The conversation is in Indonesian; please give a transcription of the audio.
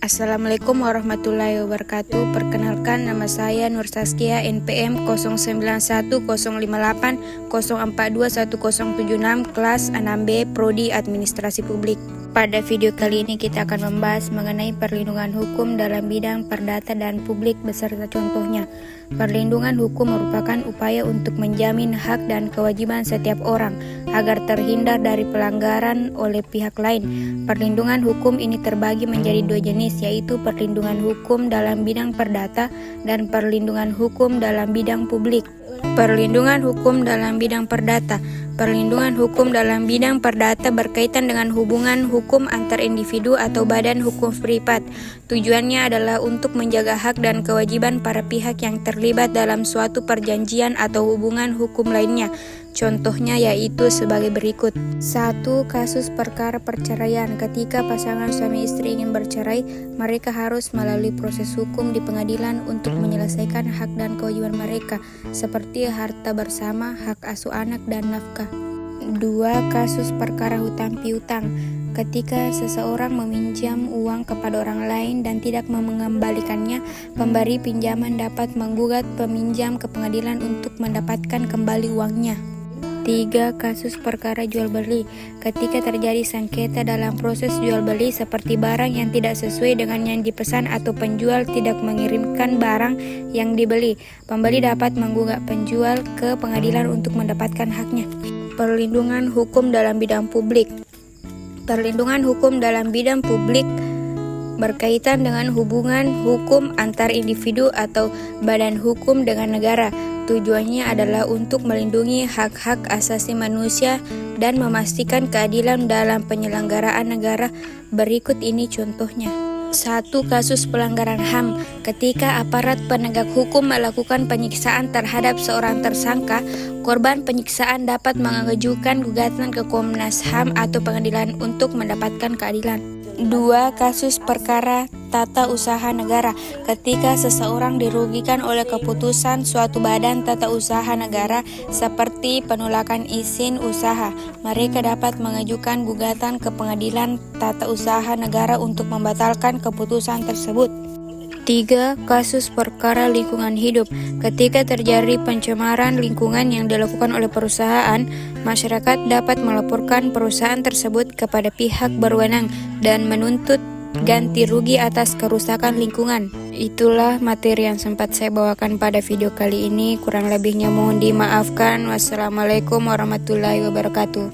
Assalamualaikum warahmatullahi wabarakatuh. Perkenalkan, nama saya Nur Saskia, NPM 091058042176, kelas 6B, Prodi Administrasi Publik. Pada video kali ini kita akan membahas mengenai perlindungan hukum dalam bidang perdata dan publik beserta contohnya. Perlindungan hukum merupakan upaya untuk menjamin hak dan kewajiban setiap orang agar terhindar dari pelanggaran oleh pihak lain. Perlindungan hukum ini terbagi menjadi dua jenis, yaitu perlindungan hukum dalam bidang perdata dan perlindungan hukum dalam bidang publik. Perlindungan hukum dalam bidang perdata. Perlindungan hukum dalam bidang perdata berkaitan dengan hubungan hukum antar individu atau badan hukum privat. Tujuannya adalah untuk menjaga hak dan kewajiban para pihak yang terlibat dalam suatu perjanjian atau hubungan hukum lainnya. Contohnya yaitu sebagai berikut. 1. Kasus perkara perceraian. Ketika pasangan suami istri ingin bercerai, mereka harus melalui proses hukum di pengadilan untuk menyelesaikan hak dan kewajiban mereka, seperti harta bersama, hak asuh anak, dan nafkah. 2. Kasus perkara hutang piutang. Ketika seseorang meminjam uang kepada orang lain dan tidak mengembalikannya, pemberi pinjaman dapat menggugat peminjam ke pengadilan untuk mendapatkan kembali uangnya. 3. Kasus perkara jual beli. Ketika terjadi sengketa dalam proses jual beli seperti barang yang tidak sesuai dengan yang dipesan atau penjual tidak mengirimkan barang yang dibeli, pembeli dapat menggugat penjual ke pengadilan untuk mendapatkan haknya. Perlindungan hukum dalam bidang publik. Perlindungan hukum dalam bidang publik berkaitan dengan hubungan hukum antar individu atau badan hukum dengan negara. Tujuannya adalah untuk melindungi hak-hak asasi manusia dan memastikan keadilan dalam penyelenggaraan negara. Berikut ini contohnya. 1. Kasus pelanggaran HAM. Ketika aparat penegak hukum melakukan penyiksaan terhadap seorang tersangka, korban penyiksaan dapat mengajukan gugatan ke Komnas HAM atau pengadilan untuk mendapatkan keadilan. 2. Kasus perkara tata usaha negara. Ketika seseorang dirugikan oleh keputusan suatu badan tata usaha negara seperti penolakan izin usaha, mereka dapat mengajukan gugatan ke pengadilan tata usaha negara untuk membatalkan keputusan tersebut. 3. Kasus perkara lingkungan hidup. Ketika terjadi pencemaran lingkungan yang dilakukan oleh perusahaan, masyarakat dapat melaporkan perusahaan tersebut kepada pihak berwenang dan menuntut ganti rugi atas kerusakan lingkungan. Itulah materi yang sempat saya bawakan pada video kali ini. Kurang lebihnya mohon dimaafkan. Wassalamualaikum warahmatullahi wabarakatuh.